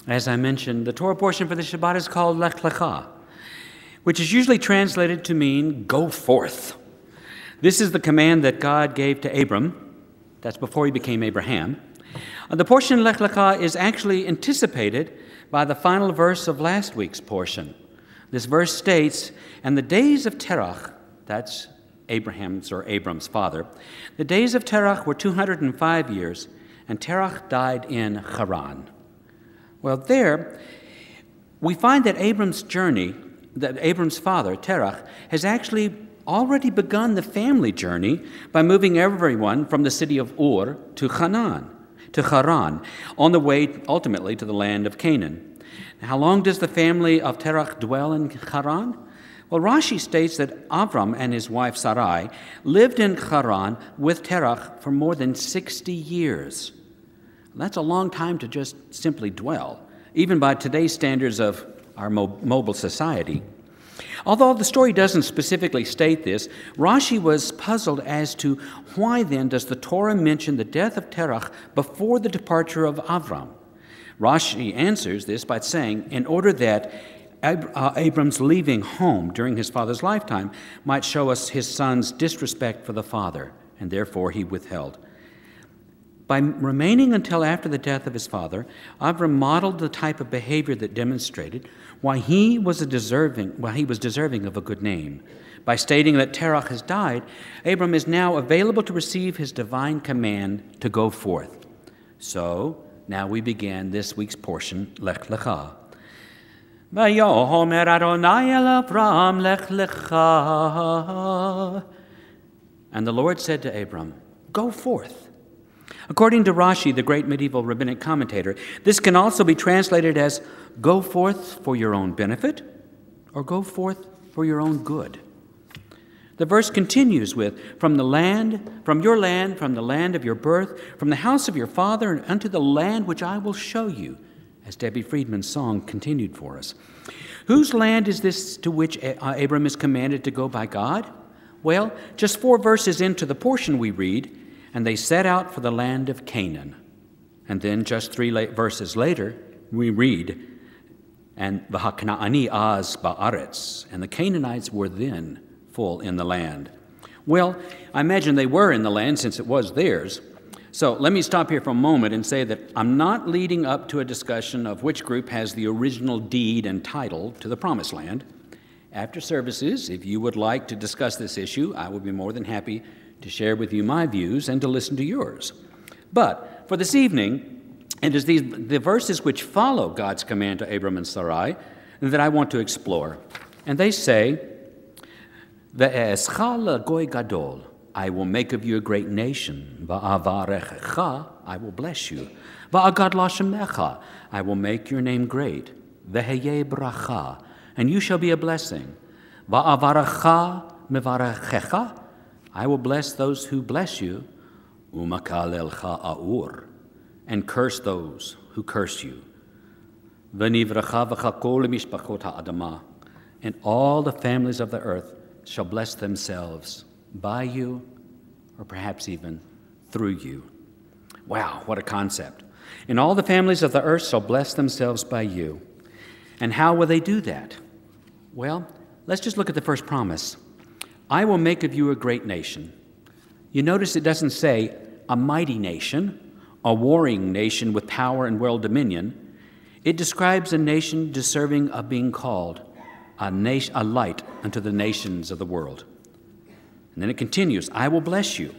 As I mentioned, the Torah portion for the Shabbat is called Lech Lecha, which is usually translated to mean go forth. This is the command that God gave to Abram. That's before he became Abraham. The portion Lech Lecha is actually anticipated by the final verse of last week's portion. This verse states, "And the days of Terach," that's Abram's father, "the days of Terach were 205 years, and Terach died in Haran." Well, there we find that Abram's father, Terach, has actually already begun the family journey by moving everyone from the city of Ur to Haran, on the way ultimately to the land of Canaan. Now, how long does the family of Terach dwell in Haran? Well, Rashi states that Avram and his wife Sarai lived in Haran with Terach for more than 60 years. That's a long time to just simply dwell, even by today's standards of our mobile society. Although the story doesn't specifically state this, Rashi was puzzled as to why then does the Torah mention the death of Terach before the departure of Avram. Rashi answers this by saying, in order that Abram's leaving home during his father's lifetime might show us his son's disrespect for the father, and therefore he withheld. By remaining until after the death of his father, Abram modeled the type of behavior that demonstrated why he was deserving of a good name. By stating that Terach has died, Abram is now available to receive his divine command to go forth. So, now we begin this week's portion, Lech Lecha. Vayomer Adonai el Avram Lech Lecha. And the Lord said to Abram, "Go forth." According to Rashi, the great medieval rabbinic commentator, this can also be translated as "go forth for your own benefit" or "go forth for your own good." The verse continues with, from your land, from the land of your birth, from the house of your father, and unto the land which I will show you," as Debbie Friedman's song continued for us. Whose land is this to which Abram is commanded to go by God? Well, just 4 verses into the portion we read, "And they set out for the land of Canaan." And then just 3 verses later, we read, "And v'haknaani az ba'aretz," and the Canaanites were then full in the land. Well, I imagine they were in the land since it was theirs. So let me stop here for a moment and say that I'm not leading up to a discussion of which group has the original deed and title to the Promised Land. After services, if you would like to discuss this issue, I will be more than happy to share with you my views and to listen to yours. But for this evening, it is the verses which follow God's command to Abram and Sarai that I want to explore. And they say, "Ve'escha legoy gadol," I will make of you a great nation. "Va'avarechecha," I will bless you. "Va'agad lashemecha," I will make your name great. "Ve'heye bracha," and you shall be a blessing. "Va'avarecha mevarechecha," I will bless those who bless you, umakalelcha aur, and curse those who curse you. V'nivrecha v'chakol mishpachot ha'adama, and all the families of the earth shall bless themselves by you, or perhaps even through you. Wow, what a concept. And all the families of the earth shall bless themselves by you. And how will they do that? Well, let's just look at the first promise. "I will make of you a great nation." You notice it doesn't say a mighty nation, a warring nation with power and world dominion. It describes a nation deserving of being called a light unto the nations of the world. And then it continues, "I will bless you."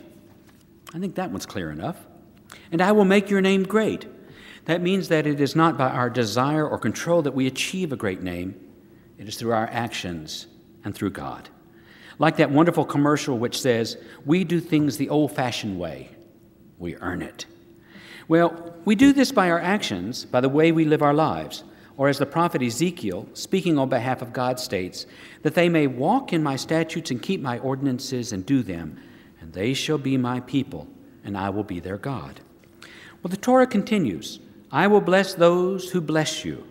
I think that one's clear enough. "And I will make your name great." That means that it is not by our desire or control that we achieve a great name. It is through our actions and through God. Like that wonderful commercial which says, "We do things the old-fashioned way. We earn it." Well, we do this by our actions, by the way we live our lives. Or as the prophet Ezekiel, speaking on behalf of God, states, "That they may walk in my statutes and keep my ordinances and do them, and they shall be my people, and I will be their God." Well, the Torah continues, "I will bless those who bless you."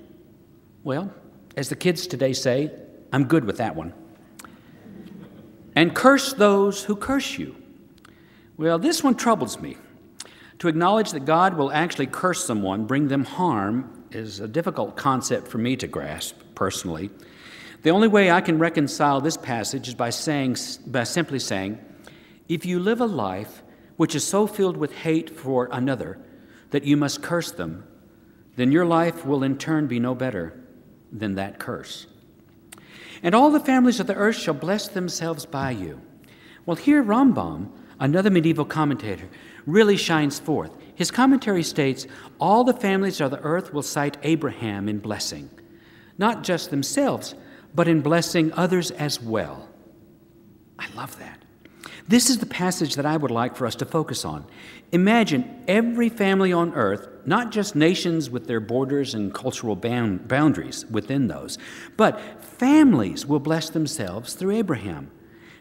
Well, as the kids today say, I'm good with that one. "And curse those who curse you." Well, this one troubles me. To acknowledge that God will actually curse someone, bring them harm, is a difficult concept for me to grasp personally. The only way I can reconcile this passage is by simply saying, if you live a life which is so filled with hate for another that you must curse them, then your life will in turn be no better than that curse. And all the families of the earth shall bless themselves by you. Well, here Rambam, another medieval commentator, really shines forth. His commentary states, all the families of the earth will cite Abraham in blessing, not just themselves, but in blessing others as well. I love that. This is the passage that I would like for us to focus on. Imagine every family on earth, not just nations with their borders and cultural boundaries within those, but families will bless themselves through Abraham.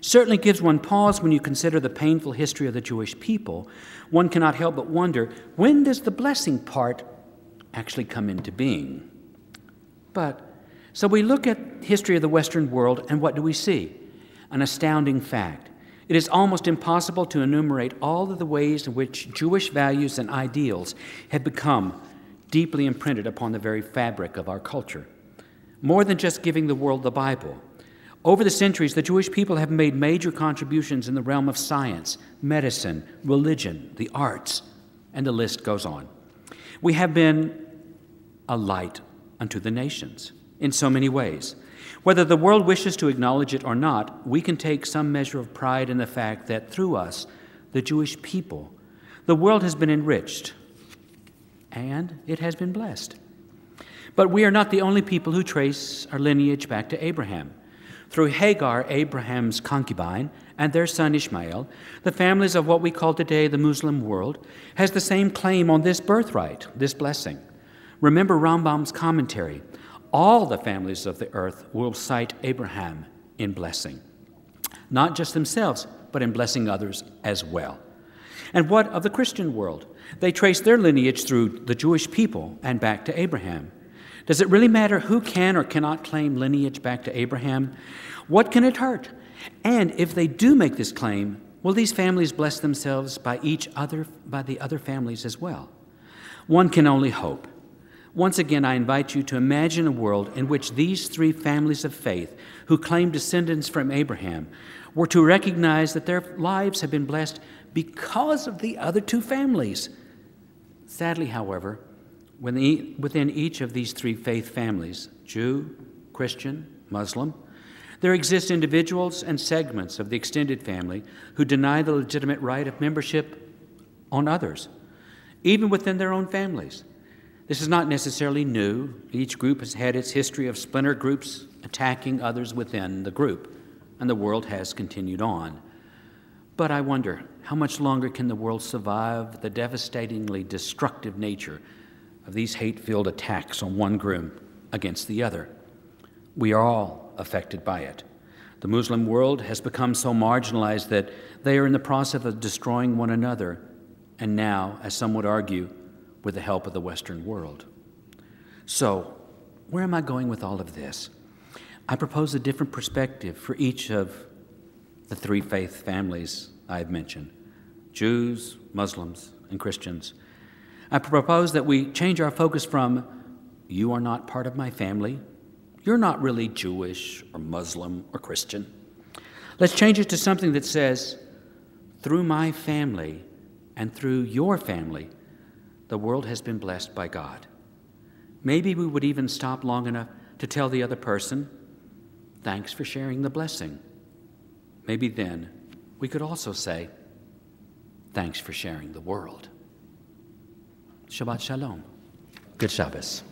Certainly gives one pause when you consider the painful history of the Jewish people. One cannot help but wonder, when does the blessing part actually come into being? So we look at history of the Western world, and what do we see? An astounding fact. It is almost impossible to enumerate all of the ways in which Jewish values and ideals have become deeply imprinted upon the very fabric of our culture. More than just giving the world the Bible. Over the centuries, the Jewish people have made major contributions in the realm of science, medicine, religion, the arts, and the list goes on. We have been a light unto the nations in so many ways. Whether the world wishes to acknowledge it or not, we can take some measure of pride in the fact that through us, the Jewish people, the world has been enriched and it has been blessed. But we are not the only people who trace our lineage back to Abraham. Through Hagar, Abraham's concubine, and their son Ishmael, the families of what we call today the Muslim world has the same claim on this birthright, this blessing. Remember Rambam's commentary. All the families of the earth will cite Abraham in blessing. Not just themselves, but in blessing others as well. And what of the Christian world? They trace their lineage through the Jewish people and back to Abraham. Does it really matter who can or cannot claim lineage back to Abraham? What can it hurt? And if they do make this claim, will these families bless themselves by the other families as well? One can only hope. Once again, I invite you to imagine a world in which these three families of faith, who claim descendants from Abraham, were to recognize that their lives have been blessed because of the other two families. Sadly, however, within each of these three faith families, Jew, Christian, Muslim, there exist individuals and segments of the extended family who deny the legitimate right of membership on others, even within their own families. This is not necessarily new. Each group has had its history of splinter groups attacking others within the group, and the world has continued on. But I wonder, how much longer can the world survive the devastatingly destructive nature of these hate-filled attacks on one group against the other? We are all affected by it. The Muslim world has become so marginalized that they are in the process of destroying one another, and now, as some would argue, with the help of the Western world. So, where am I going with all of this? I propose a different perspective for each of the three faith families I've mentioned, Jews, Muslims, and Christians. I propose that we change our focus from, you are not part of my family, you're not really Jewish or Muslim or Christian. Let's change it to something that says, through my family and through your family, the world has been blessed by God. Maybe we would even stop long enough to tell the other person, thanks for sharing the blessing. Maybe then we could also say, thanks for sharing the world. Shabbat Shalom. Good Shabbos.